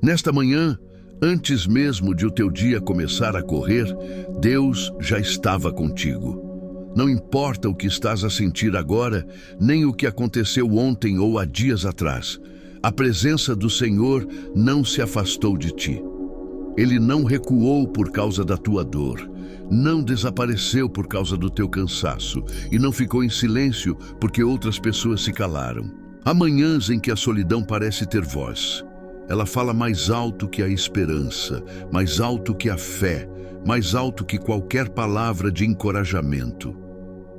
Nesta manhã, antes mesmo de o teu dia começar a correr, Deus já estava contigo. Não importa o que estás a sentir agora, nem o que aconteceu ontem ou há dias atrás. A presença do Senhor não se afastou de ti. Ele não recuou por causa da tua dor, não desapareceu por causa do teu cansaço e não ficou em silêncio porque outras pessoas se calaram. Há manhãs em que a solidão parece ter voz. Ela fala mais alto que a esperança, mais alto que a fé, mais alto que qualquer palavra de encorajamento.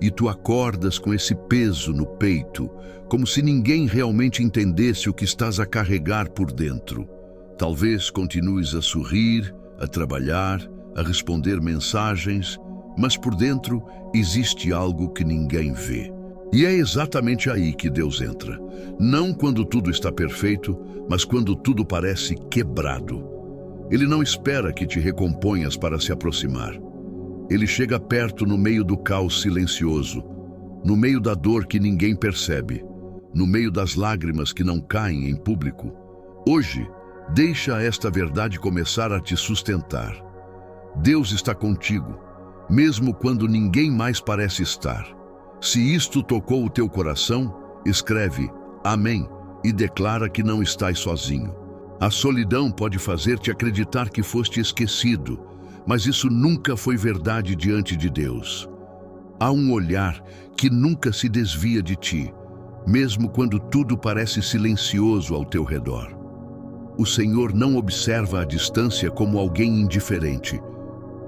E tu acordas com esse peso no peito, como se ninguém realmente entendesse o que estás a carregar por dentro. Talvez continues a sorrir, a trabalhar, a responder mensagens, mas por dentro existe algo que ninguém vê. E é exatamente aí que Deus entra. Não quando tudo está perfeito, mas quando tudo parece quebrado. Ele não espera que te recomponhas para se aproximar. Ele chega perto no meio do caos silencioso, no meio da dor que ninguém percebe, no meio das lágrimas que não caem em público. Hoje, deixa esta verdade começar a te sustentar. Deus está contigo, mesmo quando ninguém mais parece estar. Se isto tocou o teu coração, escreve Amém e declara que não estás sozinho. A solidão pode fazer-te acreditar que foste esquecido, mas isso nunca foi verdade diante de Deus. Há um olhar que nunca se desvia de ti, mesmo quando tudo parece silencioso ao teu redor. O Senhor não observa a distância como alguém indiferente.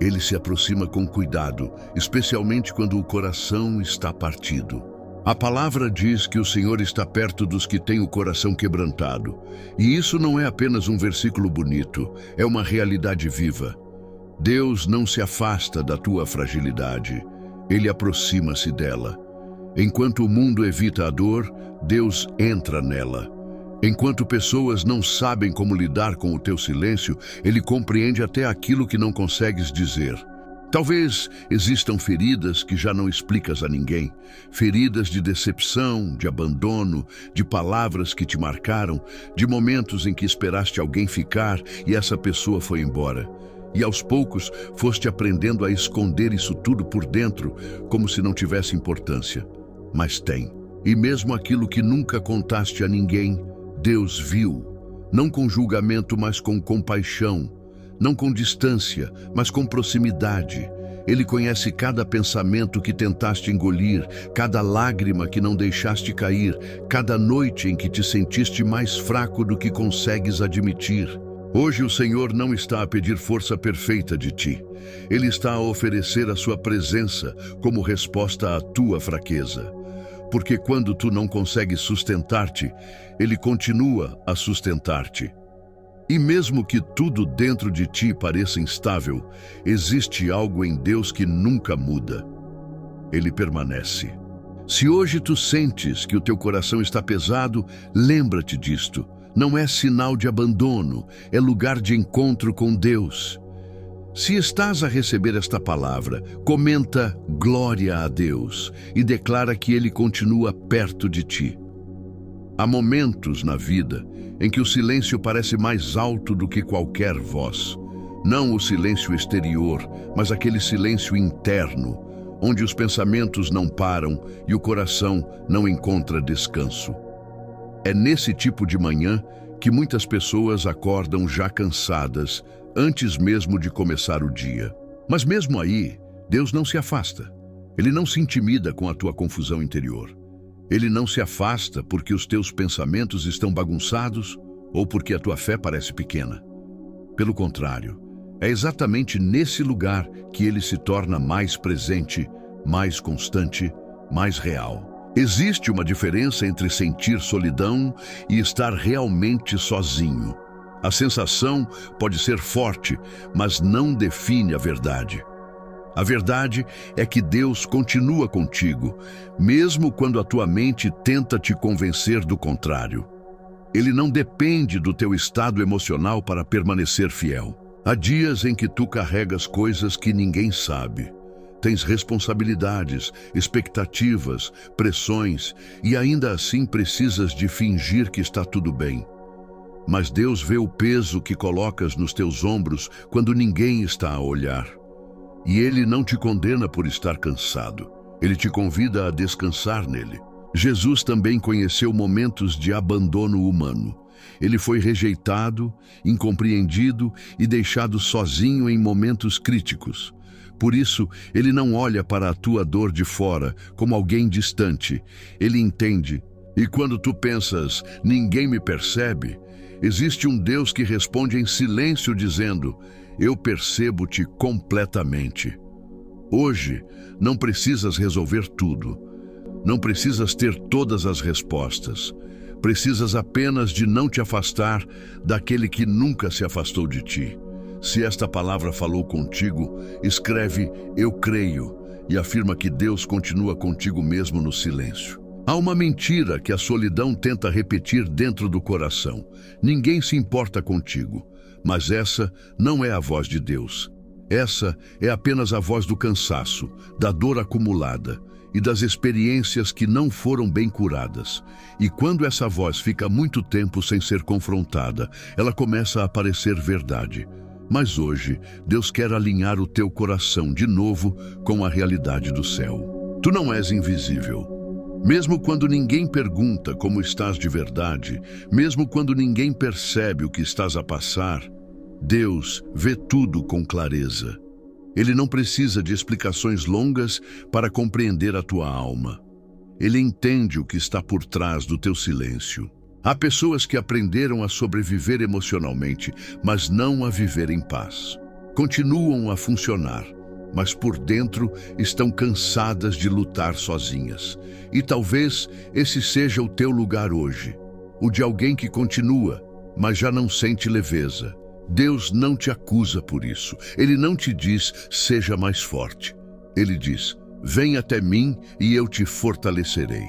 Ele se aproxima com cuidado, especialmente quando o coração está partido. A palavra diz que o Senhor está perto dos que têm o coração quebrantado. E isso não é apenas um versículo bonito, é uma realidade viva. Deus não se afasta da tua fragilidade, Ele aproxima-se dela. Enquanto o mundo evita a dor, Deus entra nela. Enquanto pessoas não sabem como lidar com o teu silêncio, Ele compreende até aquilo que não consegues dizer. Talvez existam feridas que já não explicas a ninguém, feridas de decepção, de abandono, de palavras que te marcaram, de momentos em que esperaste alguém ficar e essa pessoa foi embora. E aos poucos foste aprendendo a esconder isso tudo por dentro, como se não tivesse importância. Mas tem. E mesmo aquilo que nunca contaste a ninguém, Deus viu, não com julgamento, mas com compaixão, não com distância, mas com proximidade. Ele conhece cada pensamento que tentaste engolir, cada lágrima que não deixaste cair, cada noite em que te sentiste mais fraco do que consegues admitir. Hoje o Senhor não está a pedir força perfeita de ti. Ele está a oferecer a sua presença como resposta à tua fraqueza. Porque quando tu não consegues sustentar-te, Ele continua a sustentar-te. E mesmo que tudo dentro de ti pareça instável, existe algo em Deus que nunca muda. Ele permanece. Se hoje tu sentes que o teu coração está pesado, lembra-te disto. Não é sinal de abandono, é lugar de encontro com Deus. Se estás a receber esta palavra, comenta glória a Deus e declara que Ele continua perto de ti. Há momentos na vida em que o silêncio parece mais alto do que qualquer voz. Não o silêncio exterior, mas aquele silêncio interno, onde os pensamentos não param e o coração não encontra descanso. É nesse tipo de manhã que muitas pessoas acordam já cansadas, antes mesmo de começar o dia. Mas mesmo aí, Deus não se afasta. Ele não se intimida com a tua confusão interior. Ele não se afasta porque os teus pensamentos estão bagunçados ou porque a tua fé parece pequena. Pelo contrário, é exatamente nesse lugar que ele se torna mais presente, mais constante, mais real. Existe uma diferença entre sentir solidão e estar realmente sozinho. A sensação pode ser forte, mas não define a verdade. A verdade é que Deus continua contigo, mesmo quando a tua mente tenta te convencer do contrário. Ele não depende do teu estado emocional para permanecer fiel. Há dias em que tu carregas coisas que ninguém sabe. Tens responsabilidades, expectativas, pressões e ainda assim precisas de fingir que está tudo bem. Mas Deus vê o peso que colocas nos teus ombros quando ninguém está a olhar. E Ele não te condena por estar cansado. Ele te convida a descansar nele. Jesus também conheceu momentos de abandono humano. Ele foi rejeitado, incompreendido e deixado sozinho em momentos críticos. Por isso, ele não olha para a tua dor de fora como alguém distante. Ele entende. E quando tu pensas, ninguém me percebe, existe um Deus que responde em silêncio dizendo, eu percebo-te completamente. Hoje, não precisas resolver tudo. Não precisas ter todas as respostas. Precisas apenas de não te afastar daquele que nunca se afastou de ti. Se esta palavra falou contigo, escreve eu creio e afirma que Deus continua contigo mesmo no silêncio. Há uma mentira que a solidão tenta repetir dentro do coração. Ninguém se importa contigo, mas essa não é a voz de Deus. Essa é apenas a voz do cansaço, da dor acumulada e das experiências que não foram bem curadas. E quando essa voz fica muito tempo sem ser confrontada, ela começa a parecer verdade. Mas hoje, Deus quer alinhar o teu coração de novo com a realidade do céu. Tu não és invisível. Mesmo quando ninguém pergunta como estás de verdade, mesmo quando ninguém percebe o que estás a passar, Deus vê tudo com clareza. Ele não precisa de explicações longas para compreender a tua alma. Ele entende o que está por trás do teu silêncio. Há pessoas que aprenderam a sobreviver emocionalmente, mas não a viver em paz. Continuam a funcionar, mas por dentro estão cansadas de lutar sozinhas. E talvez esse seja o teu lugar hoje, o de alguém que continua, mas já não sente leveza. Deus não te acusa por isso. Ele não te diz, seja mais forte. Ele diz, vem até mim e eu te fortalecerei.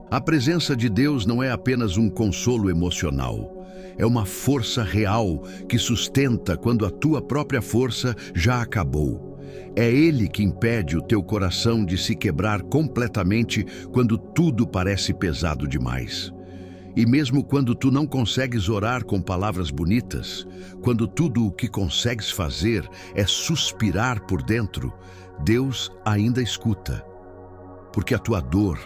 A presença de Deus não é apenas um consolo emocional. É uma força real que sustenta quando a tua própria força já acabou. É Ele que impede o teu coração de se quebrar completamente quando tudo parece pesado demais. E mesmo quando tu não consegues orar com palavras bonitas, quando tudo o que consegues fazer é suspirar por dentro, Deus ainda escuta. Porque a tua dor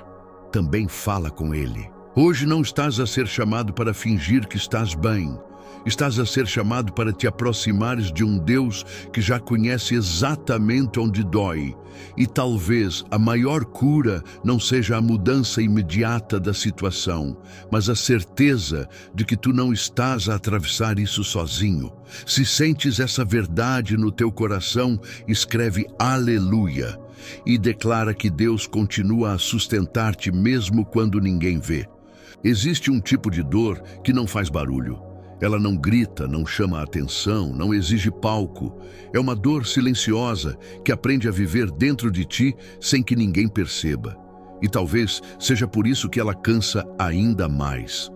também fala com Ele. Hoje não estás a ser chamado para fingir que estás bem. Estás a ser chamado para te aproximares de um Deus que já conhece exatamente onde dói. E talvez a maior cura não seja a mudança imediata da situação, mas a certeza de que tu não estás a atravessar isso sozinho. Se sentes essa verdade no teu coração, escreve Aleluia e declara que Deus continua a sustentar-te mesmo quando ninguém vê. Existe um tipo de dor que não faz barulho. Ela não grita, não chama a atenção, não exige palco. É uma dor silenciosa que aprende a viver dentro de ti sem que ninguém perceba. E talvez seja por isso que ela cansa ainda mais.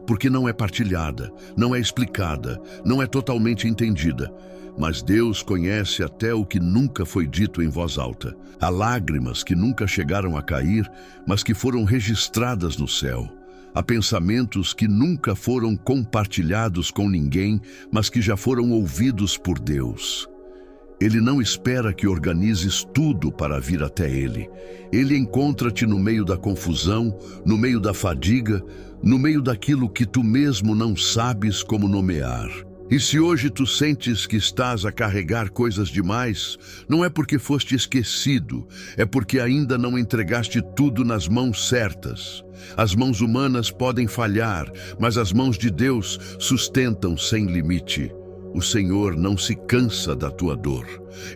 Porque não é partilhada, não é explicada, não é totalmente entendida. Mas Deus conhece até o que nunca foi dito em voz alta. Há lágrimas que nunca chegaram a cair, mas que foram registradas no céu. Há pensamentos que nunca foram compartilhados com ninguém, mas que já foram ouvidos por Deus. Ele não espera que organizes tudo para vir até Ele. Ele encontra-te no meio da confusão, no meio da fadiga, no meio daquilo que tu mesmo não sabes como nomear. E se hoje tu sentes que estás a carregar coisas demais, não é porque foste esquecido, é porque ainda não entregaste tudo nas mãos certas. As mãos humanas podem falhar, mas as mãos de Deus sustentam sem limite. O Senhor não se cansa da tua dor.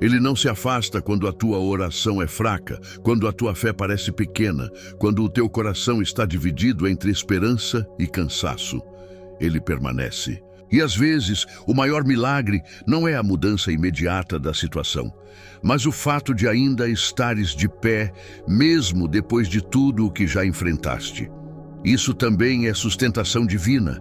Ele não se afasta quando a tua oração é fraca, quando a tua fé parece pequena, quando o teu coração está dividido entre esperança e cansaço. Ele permanece. E às vezes, o maior milagre não é a mudança imediata da situação, mas o fato de ainda estares de pé, mesmo depois de tudo o que já enfrentaste. Isso também é sustentação divina.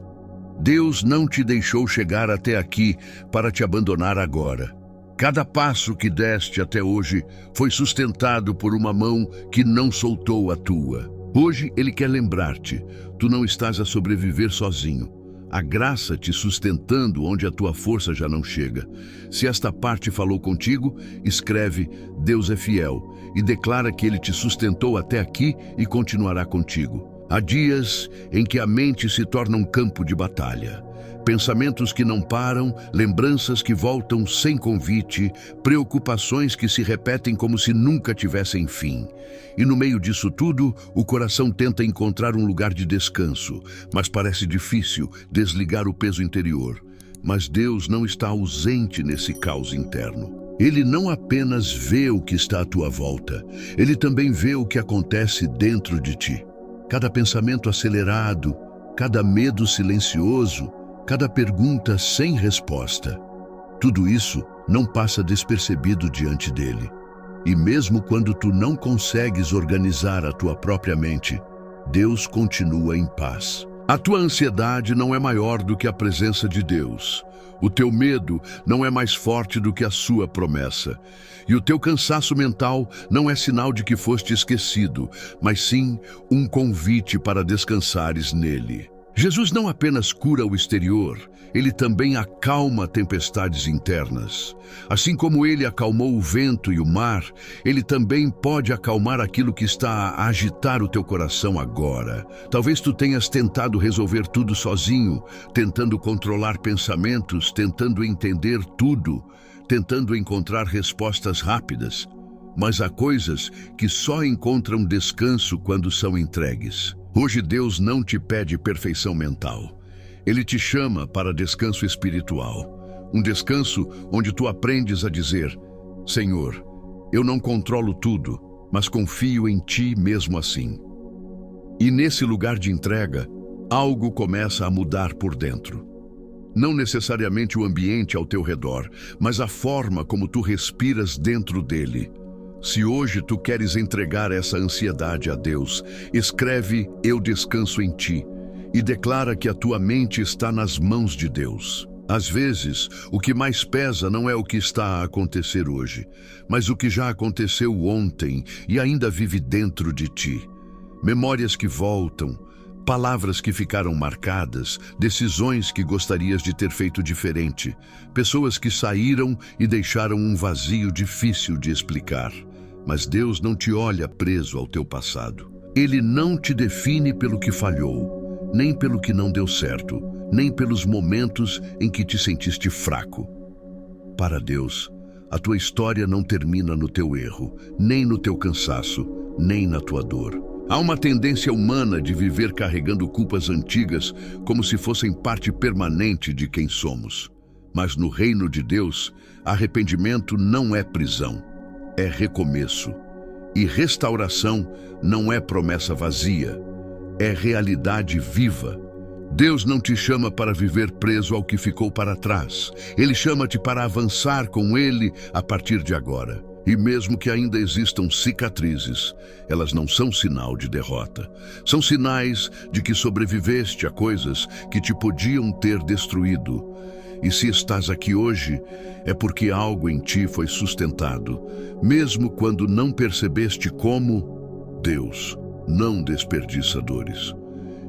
Deus não te deixou chegar até aqui para te abandonar agora. Cada passo que deste até hoje foi sustentado por uma mão que não soltou a tua. Hoje Ele quer lembrar-te, tu não estás a sobreviver sozinho. a graça te sustentando onde a tua força já não chega. Se esta parte falou contigo, escreve Deus é fiel e declara que Ele te sustentou até aqui e continuará contigo. Há dias em que a mente se torna um campo de batalha. Pensamentos que não param, lembranças que voltam sem convite, preocupações que se repetem como se nunca tivessem fim. E no meio disso tudo, o coração tenta encontrar um lugar de descanso, mas parece difícil desligar o peso interior. Mas Deus não está ausente nesse caos interno. Ele não apenas vê o que está à tua volta, Ele também vê o que acontece dentro de ti. Cada pensamento acelerado, cada medo silencioso, cada pergunta sem resposta. Tudo isso não passa despercebido diante dele. E mesmo quando tu não consegues organizar a tua própria mente, Deus continua em paz. A tua ansiedade não é maior do que a presença de Deus. O teu medo não é mais forte do que a sua promessa. E o teu cansaço mental não é sinal de que foste esquecido, mas sim um convite para descansares nele. Jesus não apenas cura o exterior, Ele também acalma tempestades internas. Assim como Ele acalmou o vento e o mar, Ele também pode acalmar aquilo que está a agitar o teu coração agora. Talvez tu tenhas tentado resolver tudo sozinho, tentando controlar pensamentos, tentando entender tudo, tentando encontrar respostas rápidas. Mas há coisas que só encontram descanso quando são entregues. Hoje Deus não te pede perfeição mental. Ele te chama para descanso espiritual. Um descanso onde tu aprendes a dizer: Senhor, eu não controlo tudo, mas confio em Ti mesmo assim. E nesse lugar de entrega, algo começa a mudar por dentro. Não necessariamente o ambiente ao teu redor, mas a forma como tu respiras dentro dele. Se hoje tu queres entregar essa ansiedade a Deus, escreve Eu descanso em Ti e declara que a tua mente está nas mãos de Deus. Às vezes, o que mais pesa não é o que está a acontecer hoje, mas o que já aconteceu ontem e ainda vive dentro de ti. Memórias que voltam, palavras que ficaram marcadas, decisões que gostarias de ter feito diferente, pessoas que saíram e deixaram um vazio difícil de explicar. Mas Deus não te olha preso ao teu passado. Ele não te define pelo que falhou, nem pelo que não deu certo, nem pelos momentos em que te sentiste fraco. Para Deus, a tua história não termina no teu erro, nem no teu cansaço, nem na tua dor. Há uma tendência humana de viver carregando culpas antigas como se fossem parte permanente de quem somos. Mas no reino de Deus, arrependimento não é prisão, é recomeço. E restauração não é promessa vazia, é realidade viva. Deus não te chama para viver preso ao que ficou para trás. Ele chama-te para avançar com Ele a partir de agora. E mesmo que ainda existam cicatrizes, elas não são sinal de derrota. São sinais de que sobreviveste a coisas que te podiam ter destruído. E se estás aqui hoje, é porque algo em ti foi sustentado, mesmo quando não percebeste como. Deus não desperdiça dores.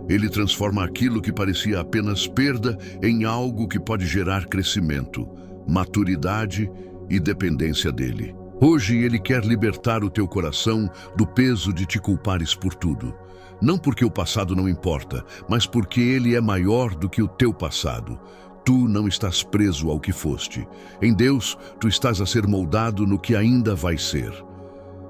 Ele transforma aquilo que parecia apenas perda em algo que pode gerar crescimento, maturidade e dependência dele. Hoje Ele quer libertar o teu coração do peso de te culpares por tudo. Não porque o passado não importa, mas porque Ele é maior do que o teu passado. Tu não estás preso ao que foste. Em Deus, tu estás a ser moldado no que ainda vai ser.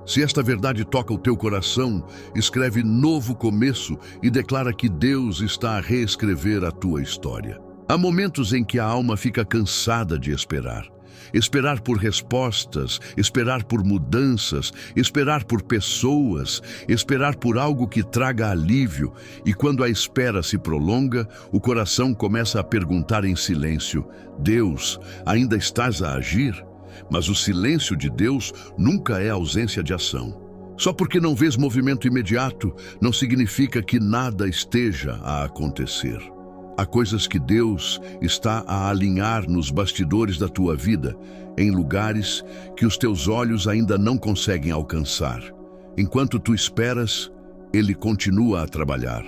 Se esta verdade toca o teu coração, escreve novo começo e declara que Deus está a reescrever a tua história. Há momentos em que a alma fica cansada de esperar. Esperar por respostas, esperar por mudanças, esperar por pessoas, esperar por algo que traga alívio. E quando a espera se prolonga, o coração começa a perguntar em silêncio: Deus, ainda estás a agir? Mas o silêncio de Deus nunca é ausência de ação. Só porque não vês movimento imediato, não significa que nada esteja a acontecer. Há coisas que Deus está a alinhar nos bastidores da tua vida, em lugares que os teus olhos ainda não conseguem alcançar. Enquanto tu esperas, Ele continua a trabalhar.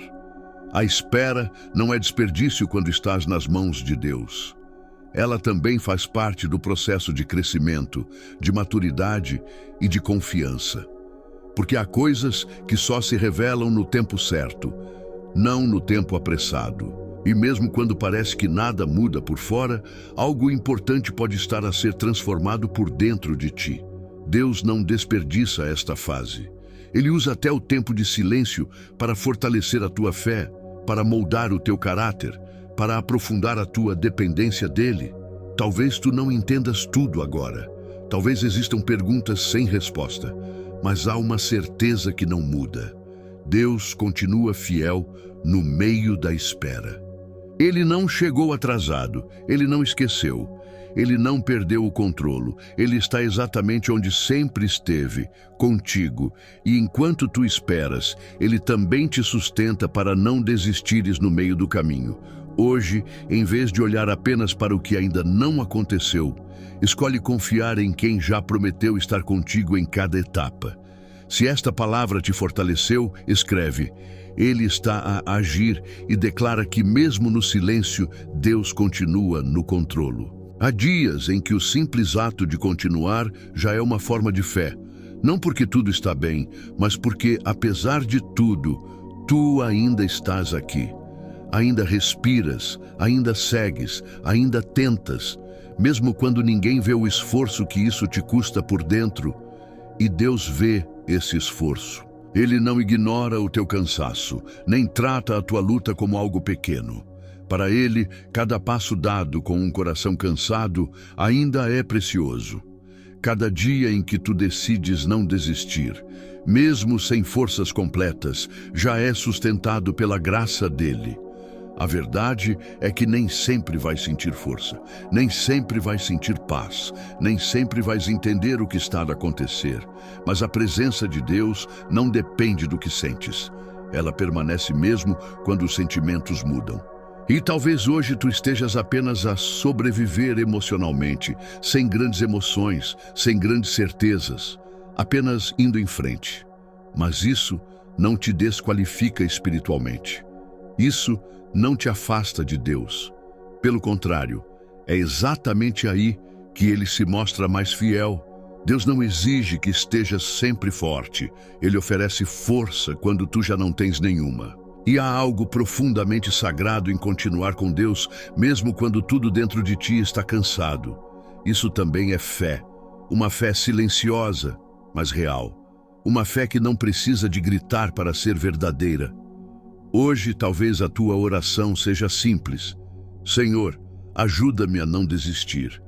A espera não é desperdício quando estás nas mãos de Deus. Ela também faz parte do processo de crescimento, de maturidade e de confiança. Porque há coisas que só se revelam no tempo certo, não no tempo apressado. E mesmo quando parece que nada muda por fora, algo importante pode estar a ser transformado por dentro de ti. Deus não desperdiça esta fase. Ele usa até o tempo de silêncio para fortalecer a tua fé, para moldar o teu caráter, para aprofundar a tua dependência dele. Talvez tu não entendas tudo agora. Talvez existam perguntas sem resposta, mas há uma certeza que não muda. Deus continua fiel no meio da espera. Ele não chegou atrasado, ele não esqueceu, ele não perdeu o controle, ele está exatamente onde sempre esteve, contigo, e enquanto tu esperas, ele também te sustenta para não desistires no meio do caminho. Hoje, em vez de olhar apenas para o que ainda não aconteceu, escolhe confiar em quem já prometeu estar contigo em cada etapa. Se esta palavra te fortaleceu, escreve: Ele está a agir, e declara que mesmo no silêncio, Deus continua no controle. Há dias em que o simples ato de continuar já é uma forma de fé. Não porque tudo está bem, mas porque, apesar de tudo, tu ainda estás aqui. Ainda respiras, ainda segues, ainda tentas, mesmo quando ninguém vê o esforço que isso te custa por dentro. E Deus vê esse esforço. Ele não ignora o teu cansaço, nem trata a tua luta como algo pequeno. Para ele, cada passo dado com um coração cansado ainda é precioso. Cada dia em que tu decides não desistir, mesmo sem forças completas, já é sustentado pela graça dele. A verdade é que nem sempre vais sentir força, nem sempre vais sentir paz, nem sempre vais entender o que está a acontecer. Mas a presença de Deus não depende do que sentes. Ela permanece mesmo quando os sentimentos mudam. E talvez hoje tu estejas apenas a sobreviver emocionalmente, sem grandes emoções, sem grandes certezas, apenas indo em frente. Mas isso não te desqualifica espiritualmente. Isso não te afasta de Deus. Pelo contrário, é exatamente aí que ele se mostra mais fiel. Deus não exige que estejas sempre forte. Ele oferece força quando tu já não tens nenhuma. E há algo profundamente sagrado em continuar com Deus, mesmo quando tudo dentro de ti está cansado. Isso também é fé. Uma fé silenciosa, mas real. Uma fé que não precisa de gritar para ser verdadeira. Hoje, talvez a tua oração seja simples: Senhor, ajuda-me a não desistir.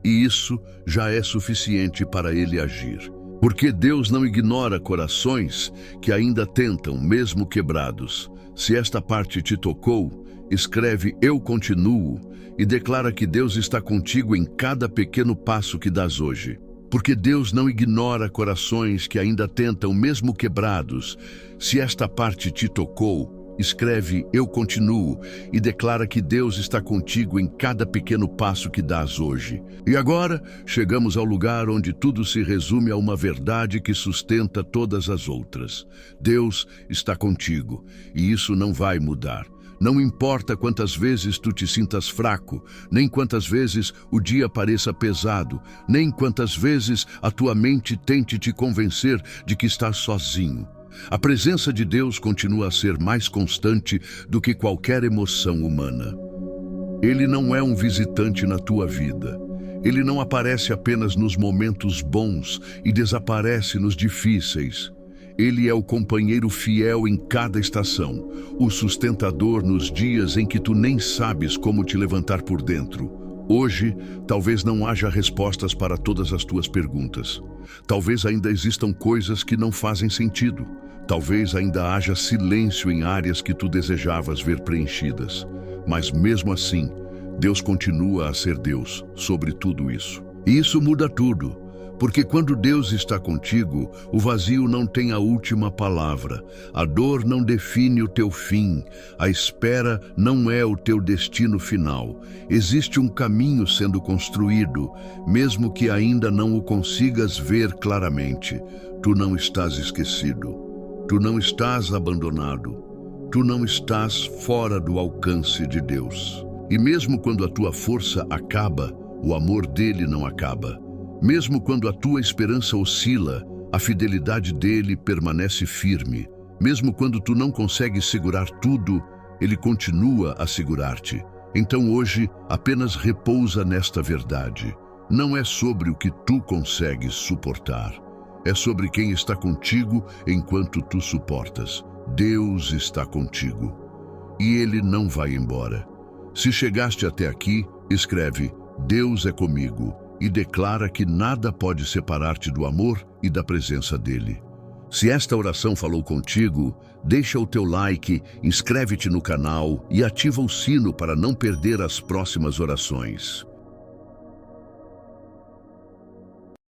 E isso já é suficiente para ele agir. Porque Deus não ignora corações que ainda tentam, mesmo quebrados. Se esta parte te tocou, escreve "Eu continuo" e declara que Deus está contigo em cada pequeno passo que dás hoje. Porque Deus não ignora corações que ainda tentam, mesmo quebrados. Se esta parte te tocou, escreve "Eu continuo" e declara que Deus está contigo em cada pequeno passo que dás hoje. E agora, chegamos ao lugar onde tudo se resume a uma verdade que sustenta todas as outras. Deus está contigo, e isso não vai mudar. Não importa quantas vezes tu te sintas fraco, nem quantas vezes o dia pareça pesado, nem quantas vezes a tua mente tente te convencer de que estás sozinho. A presença de Deus continua a ser mais constante do que qualquer emoção humana. Ele não é um visitante na tua vida. Ele não aparece apenas nos momentos bons e desaparece nos difíceis. Ele é o companheiro fiel em cada estação, o sustentador nos dias em que tu nem sabes como te levantar por dentro. Hoje, talvez não haja respostas para todas as tuas perguntas. Talvez ainda existam coisas que não fazem sentido. Talvez ainda haja silêncio em áreas que tu desejavas ver preenchidas. Mas mesmo assim, Deus continua a ser Deus sobre tudo isso. E isso muda tudo, porque quando Deus está contigo, o vazio não tem a última palavra. A dor não define o teu fim. A espera não é o teu destino final. Existe um caminho sendo construído, mesmo que ainda não o consigas ver claramente. Tu não estás esquecido. Tu não estás abandonado. Tu não estás fora do alcance de Deus. E mesmo quando a tua força acaba, o amor dele não acaba. Mesmo quando a tua esperança oscila, a fidelidade dele permanece firme. Mesmo quando tu não consegues segurar tudo, ele continua a segurar-te. Então hoje, apenas repousa nesta verdade. Não é sobre o que tu consegues suportar. É sobre quem está contigo enquanto tu suportas. Deus está contigo. E ele não vai embora. Se chegaste até aqui, escreve: Deus é comigo, e declara que nada pode separar-te do amor e da presença dele. Se esta oração falou contigo, deixa o teu like, inscreve-te no canal e ativa o sino para não perder as próximas orações.